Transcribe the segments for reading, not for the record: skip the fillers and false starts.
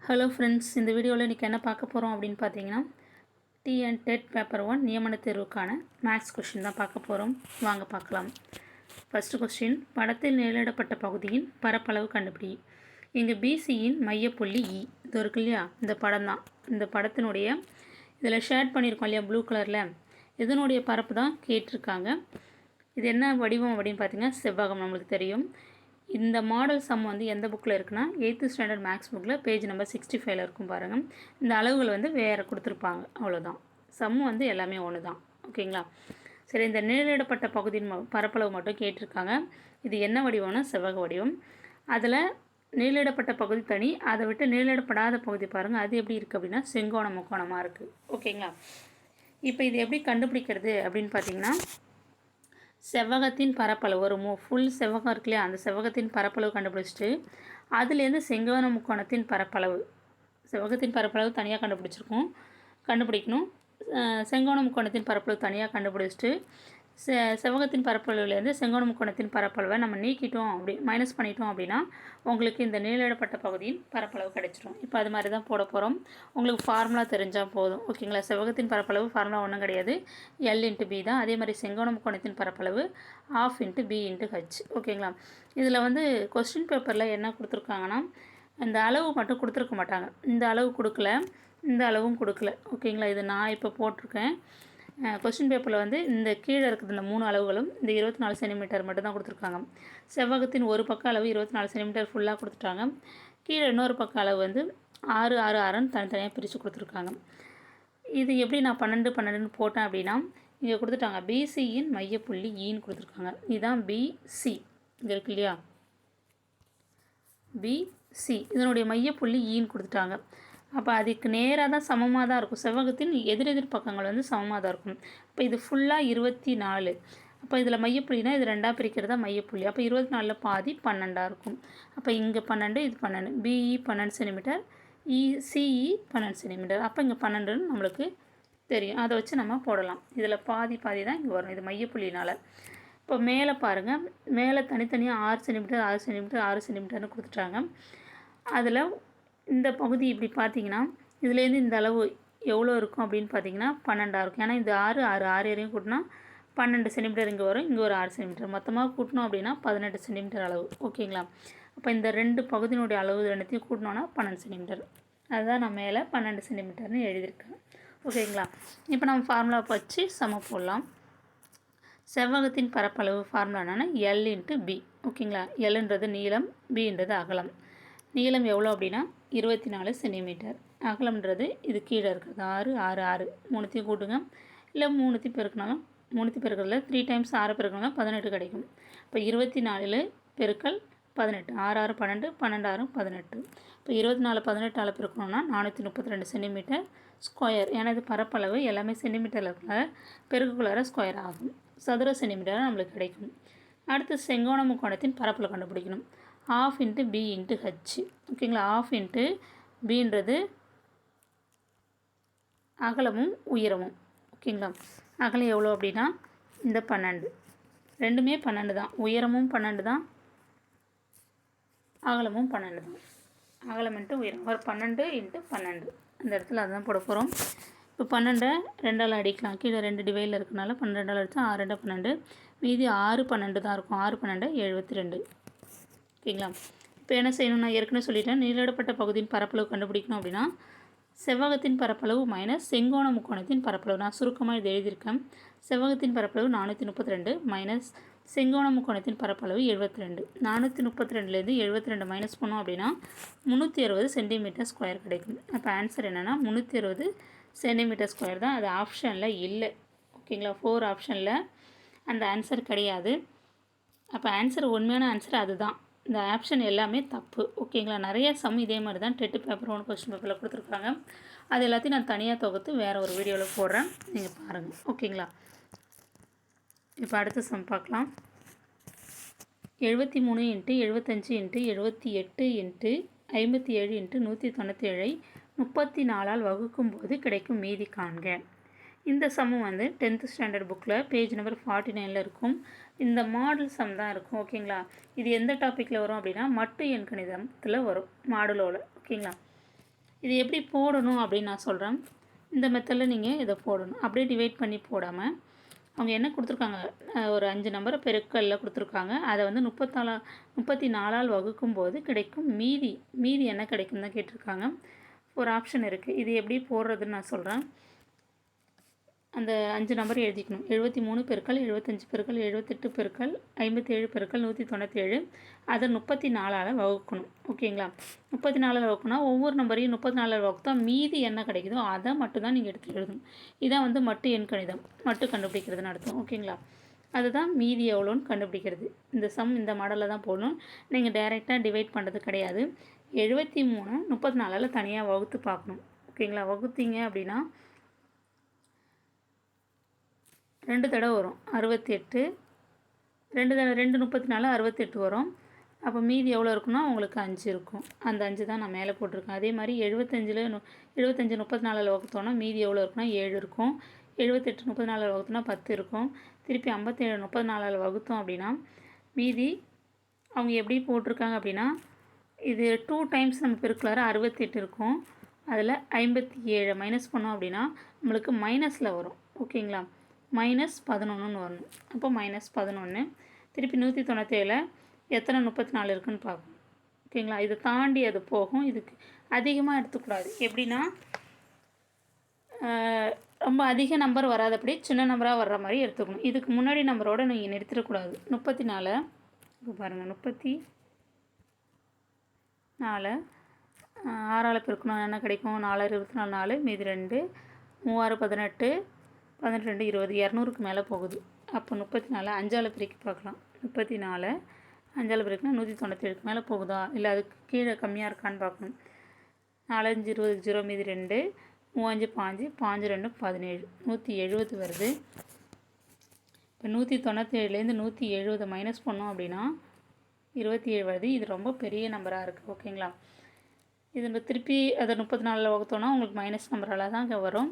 Hello friends, இந்த வீடியோவில் இன்றைக்கி என்ன பார்க்க போகிறோம் அப்படின்னு பார்த்தீங்கன்னா, டெட் பேப்பர் 1 நியமன தேர்வுக்கான மேத்ஸ் கொஸ்டின் தான் பார்க்க போகிறோம். வாங்க பார்க்கலாம். ஃபஸ்ட்டு கொஸ்டின், படத்தில் நிழலிடப்பட்ட பகுதியின் பரப்பளவு கண்டுபிடி. இங்கே பிசியின் மையப்புள்ளி இ இது இருக்கு இல்லையா, இந்த படம் தான். இந்த படத்தினுடைய இதில் ஷேட் பண்ணியிருக்கோம் இல்லையா ப்ளூ கலரில், இதனுடைய பரப்பு தான் கேட்டிருக்காங்க. இது என்ன வடிவம் அப்படின்னு பார்த்தீங்கன்னா செவ்வகம். நம்மளுக்கு தெரியும். இந்த மாடல் சம் வந்து எந்த புக்கில் இருக்குன்னா 8th ஸ்டாண்டர்ட் மேக்ஸ் புக்கில் பேஜ் நம்பர் 65 இருக்கும் பாருங்கள். இந்த அளவுகள் வந்து வேறு கொடுத்துருப்பாங்க, அவ்வளோதான். சம்மு வந்து எல்லாமே ஒன்று தான். ஓகேங்களா? சரி, இந்த நிழலிடப்பட்ட பகுதியின் பரப்பளவு மட்டும் கேட்டிருக்காங்க. இது என்ன வடிவம்னா செவ்வக வடிவம். அதில் நிழலிடப்பட்ட பகுதி தனி, அதை விட்டு நிழலிடப்படாத பகுதி பாருங்கள், அது எப்படி இருக்குது அப்படின்னா செங்கோண முக்கோணமாக இருக்குது. ஓகேங்களா? இப்போ இது எப்படி கண்டுபிடிக்கிறது அப்படின்னு பார்த்தீங்கன்னா, செவ்வகத்தின் பரப்பளவு ஒரு ஃபுல் செவ்வகம் இருக்கு இல்லையா, அந்த செவ்வகத்தின் பரப்பளவு கண்டுபிடிச்சிட்டு அதுலேருந்து செங்கோண முக்கோணத்தின் பரப்பளவு, செவ்வகத்தின் பரப்பளவு தனியாக கண்டுபிடிக்கணும். செங்கோண முக்கோணத்தின் பரப்பளவு தனியாக கண்டுபிடிச்சிட்டு செவ்வகத்தின் பரப்பளவுலேருந்து செங்கோண முக்கோணத்தின் பரப்பளவை நம்ம நீக்கிட்டோம், அப்படி மைனஸ் பண்ணிட்டோம் அப்படின்னா உங்களுக்கு இந்த நிழலிடப்பட்ட பகுதியின் பரப்பளவு கிடைச்சிடும். இப்போ அது மாதிரி தான் போட போகிறோம். உங்களுக்கு ஃபார்முலா தெரிஞ்சால் போதும். ஓகேங்களா? செவ்வகத்தின் பரப்பளவு ஃபார்முலா ஒன்றும் கிடையாது, L × B தான். அதே மாதிரி செங்கோண முக்கோணத்தின் பரப்பளவு 1/2 × B × H. ஓகேங்களா? இதில் வந்து கொஸ்டின் பேப்பரில் என்ன கொடுத்துருக்காங்கன்னா, இந்த அளவு மட்டும் கொடுத்துருக்க மாட்டாங்க. இந்த அளவு கொடுக்கல, இந்த அளவும் கொடுக்கல. ஓகேங்களா? இது நான் இப்போ போட்டிருக்கேன். கொஸ்டின் பேப்பரில் வந்து இந்த கீழே இருக்கிற இந்த 3 அளவுகளும் இந்த 24 சென்டிமீட்டர் மட்டும் தான் கொடுத்துருக்காங்க. செவ்வகத்தின் ஒரு பக்க அளவு 24 சென்டிமீட்டர் ஃபுல்லாக கொடுத்துட்டாங்க. கீழே இன்னொரு பக்க அளவு வந்து 6, 6, 6ன்னு தனித்தனியாக பிரித்து கொடுத்துருக்காங்க. இது எப்படி நான் 12, 12ன்னு போட்டேன் அப்படின்னா, இங்கே கொடுத்துட்டாங்க பிசியின் மையப்புள்ளி ஈன்னு கொடுத்துருக்காங்க. இதுதான் பிசி, இங்கே இருக்கு இல்லையா, பிசி இதனுடைய மையப்புள்ளி ஈன்னு கொடுத்துட்டாங்க. அப்போ அதுக்கு நேராக தான் சமமாக தான் இருக்கும். செவ்வகத்தின் எதிரெதிர் பக்கங்கள் வந்து சமமாக தான் இருக்கும். இப்போ இது ஃபுல்லாக 24. அப்போ இதில் மையப்புள்ளினா இது 2ஆக பிரிக்கிறதா மையப்புள்ளி. அப்போ 24 பாதி 12 இருக்கும். அப்போ இங்கே 12, இது 12. BE 12 centimetre, CE 12 centimetre. அப்போ இங்கே 12ன்னு நம்மளுக்கு தெரியும். அதை வச்சு நம்ம போடலாம். இதில் பாதி பாதி தான் இங்கே வரும், இது மையப்புள்ளினால். இப்போ மேலே பாருங்கள், மேலே தனித்தனியாக 6 சென்டிமீட்டர் 6 சென்டிமீட்டர் 6 சென்டிமீட்டர்னு கொடுத்துட்டாங்க. அதில் இந்த பகுதி இப்படி பார்த்தீங்கன்னா இதுலேருந்து இந்த அளவு எவ்வளோ இருக்கும் அப்படின்னு பார்த்தீங்கன்னா 12 இருக்கும். ஏன்னா இந்த 6 6 6 வரையும் கூட்டினா 12 சென்டிமீட்டர் இங்கே வரும், இங்கே ஒரு 6 சென்டிமீட்டர், மொத்தமாக கூட்டினோம் அப்படின்னா 18 சென்டிமீட்டர் அளவு. ஓகேங்களா? அப்போ இந்த 2 பகுதியினுடைய அளவு ரெண்டுத்தையும் கூட்டினோன்னா 12 சென்டிமீட்டர். அதுதான் நான் மேலே 12 சென்டிமீட்டர்னு எழுதியிருக்கேன். ஓகேங்களா? இப்போ நம்ம ஃபார்முலா வச்சு சம போடலாம். செவ்வகத்தின் பரப்பளவு ஃபார்முலா என்னென்னா L × B. ஓகேங்களா? Lன்றது நீளம், Bன்றது அகலம். நீளம் எவ்வளோ அப்படின்னா 24 சென்டிமீட்டர். அகலம்ன்றது இது கீழே இருக்கிறது 6, 6, 6 மூணுத்தையும் கூட்டுங்க. இல்லை 3 பெருக்கினாலும் 3 பெருக்கிறதுல 3 டைம்ஸ் 6 பெருக்கினாலும் 18 கிடைக்கும். இப்போ 24 பெருக்கல் 18, 6 6 12, 12 6 18. இப்போ 24 18ஆல் பெருக்கணும்னா 432 சென்டிமீட்டர் ஸ்கொயர். ஏன்னா இது பரப்பளவு எல்லாமே சென்டிமீட்டரில் இருக்கிற பெருக்குள்ளார ஸ்கொயர் ஆகும். சதுர சென்டிமீட்டர் நம்மளுக்கு கிடைக்கும். அடுத்து செங்கோண முக்கோணத்தின் பரப்பளவு கண்டுபிடிக்கணும். 1/2 × B × H. ஓகேங்களா? 1/2 × Bன்றது அகலமும் உயரமும். ஓகேங்களா? அகலம் எவ்வளோ அப்படின்னா இந்த 12, ரெண்டுமே 12 தான். உயரமும் 12 தான், அகலமும் 12 தான். அகலம் × உயரம் ஒரு 12 × 12. அந்த இடத்துல அதுதான் போட போகிறோம். இப்போ 12 2ஆல் அடிக்கலாம். கீழே 2 டிவைடில் இருக்கனால 12ஆல் அடித்தா 6 2 12, மீதி 6 12 தான் இருக்கும். 6 12 72. ஓகேங்களா? இப்போ என்ன செய்யணும், நான் ஏற்கனவே சொல்லிட்டேன். நிழலிடப்பட்ட பகுதியின் பரப்பளவு கண்டுபிடிக்கணும் அப்படின்னா செவ்வகத்தின் பரப்பளவு மைனஸ் செங்கோண முக்கோணத்தின் பரப்பளவு. நான் சுருக்கமாக இது எழுதியிருக்கேன். செவ்வகத்தின் பரப்பளவு 432 மைனஸ் செங்கோண முக்கோணத்தின் பரப்பளவு 72. 432லேருந்து 72 மைனஸ் பண்ணோம் அப்படின்னா 360 சென்டிமீட்டர் ஸ்கொயர் கிடைக்கும். அப்போ ஆன்சர் என்னென்னா 360 சென்டிமீட்டர் ஸ்கொயர் தான். அது ஆப்ஷனில் இல்லை. ஓகேங்களா? 4 ஆப்ஷனில் அந்த ஆன்சர் கிடையாது. அப்போ ஆன்சர் உண்மையான ஆன்சர் அதுதான். இந்த ஆப்ஷன் எல்லாமே தப்பு. ஓகேங்களா? நிறைய சம் இதே மாதிரி தான் டெட் பேப்பர் 1 கொஸ்டின் பேப்பரில் கொடுத்துருக்காங்க. அது எல்லாத்தையும் நான் தனியாக தொகுத்து வேறு ஒரு வீடியோவில் போடுறேன், நீங்கள் பாருங்கள். ஓகேங்களா? இப்போ அடுத்த சம் பார்க்கலாம். 73 × 75 × 78 × 57 × 197ஐ 34ஆல் வகுக்கும்போது கிடைக்கும் மீதி காண்க. இந்த சம்மு வந்து 10th ஸ்டாண்டர்ட் புக்கில் பேஜ் நம்பர் 49 இருக்கும். இந்த மாடல் சம் தான் இருக்கும். ஓகேங்களா? இது எந்த டாப்பிக்கில் வரும் அப்படின்னா மட்டு எண் கணிதத்தில் வரும், மாடுலோவில். ஓகேங்களா? இது எப்படி போடணும் அப்படின்னு நான் சொல்கிறேன். இந்த மெத்தடில் நீங்கள் இதை போடணும். அப்படியே டிவைட் பண்ணி போடாமல் அவங்க என்ன கொடுத்துருக்காங்க, ஒரு 5 நம்பரை பெருக்கல்ல கொடுத்துருக்காங்க. அதை வந்து 34ஆல் வகுக்கும்போது கிடைக்கும் மீதி என்ன கிடைக்கும் தான் கேட்டிருக்காங்க. ஒரு ஆப்ஷன் இருக்குது. இது எப்படி போடுறதுன்னு நான் சொல்கிறேன். அந்த 5 நம்பர் எழுதிக்கணும். 73 பெருக்கல் 75 பெருக்கல் 78 பெருக்கல் 57 பெருக்கல் 197 அதை 34ஆல் வகுக்கணும். ஓகேங்களா? 34ஆல் வகுக்குனா ஒவ்வொரு நம்பரையும் 34ஆல் வகுத்தா மீதி என்ன கிடைக்குதோ அதை மட்டும் தான் நீங்கள் எடுத்து எழுதணும். இதான் வந்து மட்டு எண் கணிதம், மட்டு கண்டுபிடிக்கிறதுன்னு அர்த்தம். ஓகேங்களா? அதுதான் மீதி எவ்வளோன்னு கண்டுபிடிக்கிறது. இந்த சம் இந்த மாடலில் தான் போடணும். நீங்கள் டைரெக்டாக டிவைட் பண்ணுறது கிடையாது. 73 34ஆல் தனியாக வகுத்து பார்க்கணும். ஓகேங்களா? வகுத்தீங்க அப்படின்னா 2 தடவை வரும் 68, 2 34 68 வரும். அப்போ மீதி எவ்வளோ இருக்குன்னா உங்களுக்கு 5 இருக்கும். அந்த 5 தான் நான் மேலே போட்டிருக்கேன். அதே மாதிரி 75 34 வகுத்தோன்னா மீதி எவ்வளோ இருக்குன்னா 7 இருக்கும். 78 34 வகுத்தோன்னா 10 இருக்கும். திருப்பி 57 34 வகுத்தோம் அப்படின்னா மீதி அவங்க எப்படி போட்டிருக்காங்க அப்படின்னா, இது 2 டைம்ஸ் நம்ம பெருக்கலார 68 இருக்கும். அதில் 57 மைனஸ் பண்ணோம் அப்படின்னா நம்மளுக்கு மைனஸில் வரும். ஓகேங்களா? -11ன்னு வரணும். அப்போ -11. திருப்பி 197 எத்தனை 34 இருக்குன்னு பார்க்கணும். ஓகேங்களா? இதை தாண்டி அது போகும். இதுக்கு அதிகமாக எடுத்துக்கூடாது. எப்படின்னா ரொம்ப அதிக நம்பர் வராதபடி சின்ன நம்பராக வர்ற மாதிரி எடுத்துக்கணும். இதுக்கு முன்னாடி நம்பரோடு நீங்கள் நிறுத்திடக்கூடாது. 34 இப்போ பாருங்கள், 34 6ஆல் பெருக்கணும் என்ன கிடைக்கும்? 4 24 4 மீதி 2 3 18 12 20 200க்கு மேலே போகுது. அப்போ 34 5ஆல் பெருக்கி பார்க்கலாம். 34 5ஆல் பெருக்கினா 197க்கு மேலே போகுதா இல்லை அதுக்கு கீழே கம்மியாக இருக்கான்னு பார்க்கணும். 4 5 20 0 மீதி 2 3 5 5 2 17 170 வருது. இப்போ 197லேருந்து 170 மைனஸ் பண்ணோம் அப்படின்னா 27 வருது. இது ரொம்ப பெரிய நம்பராக இருக்குது. ஓகேங்களா? இது திருப்பி அதை 34 வகுத்தோன்னா உங்களுக்கு மைனஸ் நம்பரால் தான் இங்கே வரும்.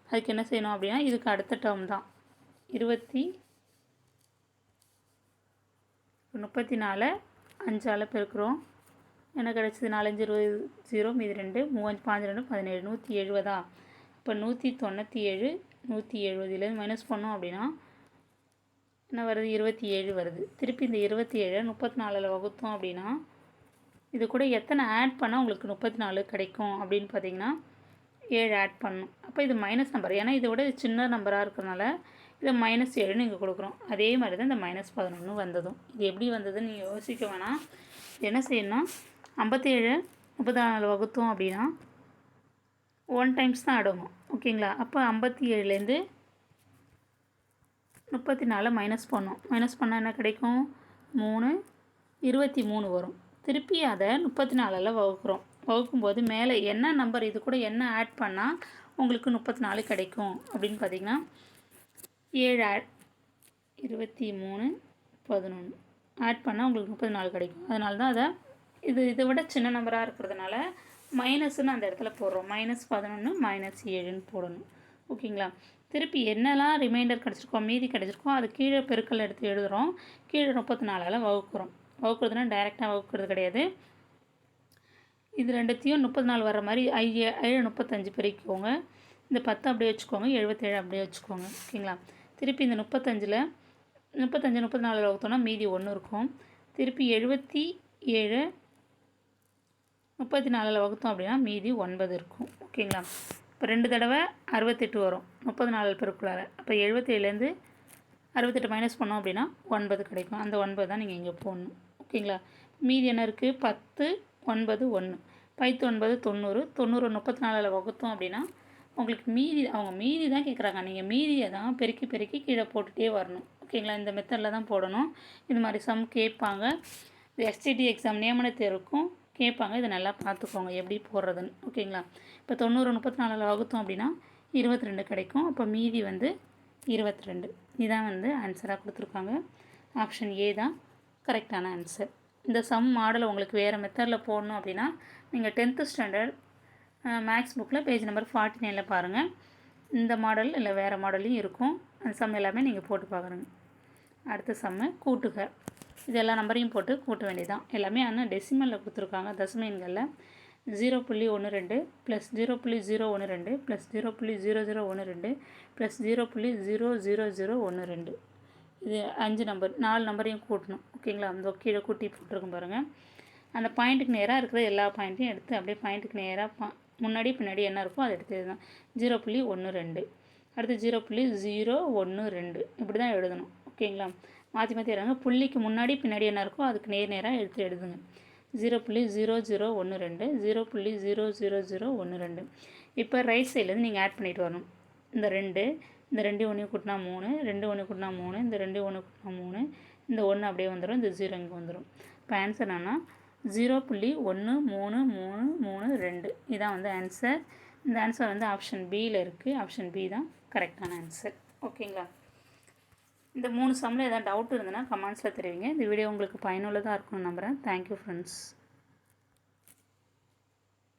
அதுக்கு என்ன செய்யணும் அப்படின்னா இதுக்கு அடுத்த டேர்ம் தான் 34 5ஆல் பெருக்கிறோம். என்ன கிடச்சிது? 4 5 20 0 மீதி 2 3 5 2 17 170. இப்போ 197 170லேருந்து மைனஸ் பண்ணோம் அப்படின்னா என்ன வருது? 27 வருது. திருப்பி இந்த 27 34ஆல் வகுத்தோம் அப்படின்னா இது கூட எத்தனை ஆட் பண்ணால் உங்களுக்கு 34 கிடைக்கும் அப்படின்னு பார்த்தீங்கன்னா 7 ஆட் பண்ணணும். அப்போ இது மைனஸ் நம்பர், ஏன்னா இதை விட சின்ன நம்பராக இருக்கிறதுனால இதை -7ன்னு இங்கே கொடுக்குறோம். அதே மாதிரி தான் இந்த -11 வந்ததும். இது எப்படி வந்ததுன்னு நீங்கள் யோசிக்க வேணாம். என்ன செய்யணும்னா 57 34 வகுத்தோம் அப்படின்னா 1 டைம்ஸ் தான் ஆடுவோம். ஓகேங்களா? அப்போ 57லேருந்து 34 மைனஸ் பண்ணோம். மைனஸ் பண்ணால் என்ன கிடைக்கும்? 3 23 வரும். திருப்பி அதை 34ஆல் வகுக்கிறோம். வகுக்கும்போது மேலே என்ன நம்பர் இது கூட என்ன ஆட் பண்ணால் உங்களுக்கு 34 கிடைக்கும் அப்படின்னு பார்த்தீங்கன்னா 7 ஆட் 23 11 ஆட் பண்ணால் உங்களுக்கு 34 கிடைக்கும். அதனால தான் அதை இதை விட சின்ன நம்பராக இருக்கிறதுனால மைனஸ்ன்னு அந்த இடத்துல போடுறோம். -11 -7ன்னு போடணும். ஓகேங்களா? திருப்பி என்னெல்லாம் ரிமைண்டர் கிடச்சிருக்கோம் மீதி கிடச்சிருக்கோம் அது கீழே பெருக்கல் எடுத்து எழுதுகிறோம். கீழே 34ஆல் வகுக்கிறோம். வகுக்கிறதுனா டைரெக்டாக வகுக்கிறது கிடையாது. இது ரெண்டுத்தையும் 34 வர மாதிரி 7 35 பெருக்கிக்கோங்க. இந்த 10 அப்படியே வச்சுக்கோங்க. 77 அப்படியே வச்சுக்கோங்க. ஓகேங்களா? திருப்பி இந்த 35 34 வகுத்தோன்னா மீதி 1 இருக்கும். திருப்பி 77 34 வகுத்தோம் அப்படின்னா மீதி 9 இருக்கும். ஓகேங்களா? இப்போ 2 தடவை 68 வரும் 34 பெருக்குள்ளார. அப்போ 77லேருந்து 68 மைனஸ் பண்ணோம் அப்படின்னா 9 கிடைக்கும். அந்த 9 தான் நீங்கள் இங்கே போடணும். ஓகேங்களா? மீதி என்ன இருக்குது? 10 9 1 10 9 90 90 34 வகுத்தோம் அப்படின்னா உங்களுக்கு அவங்க மீதி தான் கேட்குறாங்க. நீங்கள் மீதியை தான் பெருக்கி பெருக்கி கீழே போட்டுகிட்டே வரணும். ஓகேங்களா? இந்த மெத்தடில் தான் போடணும். இது மாதிரி சம் கேட்பாங்க. இது எஸ்டிடி எக்ஸாம் நியமன தேர்வுக்கும் கேட்பாங்க. இதை நல்லா பார்த்துக்கோங்க எப்படி போடுறதுன்னு. ஓகேங்களா? இப்போ 90 34 வகுத்தோம் அப்படின்னா 22 கிடைக்கும். அப்போ மீதி வந்து 22. இதுதான் வந்து ஆன்சராக கொடுத்துருக்காங்க. ஆப்ஷன் ஏ தான் கரெக்டான ஆன்சர். இந்த சம் மாடலை உங்களுக்கு வேறு மெத்தடில் போடணும் அப்படின்னா நீங்கள் 10th ஸ்டாண்டர்ட் மேக்ஸ் புக்கில் பேஜ் நம்பர் 49 பாருங்கள். இந்த மாடல் இல்லை வேறு மாடலையும் இருக்கும். அந்த சம் எல்லாமே நீங்கள் போட்டு பார்க்குறேங்க. அடுத்த சம்மு கூட்டுக. இது எல்லா நம்பரையும் போட்டு கூட்ட வேண்டியதான். எல்லாமே ஆனால் டெசிமலில் கொடுத்துருக்காங்க, தசம எண்களில். 0.12 ப்ளஸ் 0.012 ப்ளஸ் 0.0012 ப்ளஸ் 0.00012. இது 5 நம்பர், 4 நம்பரையும் கூட்டணும். ஓகேங்களா? அந்த கீழே கூட்டி போட்டிருக்கும் பாருங்கள். அந்த பாயிண்ட்டுக்கு நேராக இருக்கிற எல்லா பாயிண்ட்டையும் எடுத்து அப்படியே பாயிண்ட்டுக்கு நேராக முன்னாடி பின்னாடி என்ன இருக்கோ அதை எடுத்து எழுதணும். 0.12 அடுத்து 0.012 இப்படி தான் எழுதணும். ஓகேங்களா? மாற்றி மாற்றி எழுதுங்க. புள்ளிக்கு முன்னாடி பின்னாடி என்ன இருக்கோ அதுக்கு நேராக எடுத்து எழுதுங்க. 0.0012 0.00012. இப்போ ரைட் சைட்லேருந்து நீங்கள் ஆட் பண்ணிட்டு வரணும். இந்த 2 இந்த 2 ஒன்றையும் கூட்டினா 3, 2 ஒன்று கூட்டினா 3, இந்த 2 ஒன்று கூட்டினா 3, இந்த 1 அப்படியே வந்துடும், இந்த 0 இங்கே வந்துடும். இப்போ ஆன்சர் என்னன்னா 0.133332. இதான் வந்து ஆன்சர். இந்த ஆன்சர் வந்து ஆப்ஷன் பியில் இருக்குது. ஆப்ஷன் பி தான் கரெக்டான ஆன்சர். ஓகேங்களா? இந்த 3 சம்மில் ஏதாவது டவுட் இருந்ததுன்னா கமெண்ட்ஸில் தெரிவிங்க. இந்த வீடியோ உங்களுக்கு பயனுள்ளதாக இருக்கும்னு நம்புகிறேன். Thank you friends.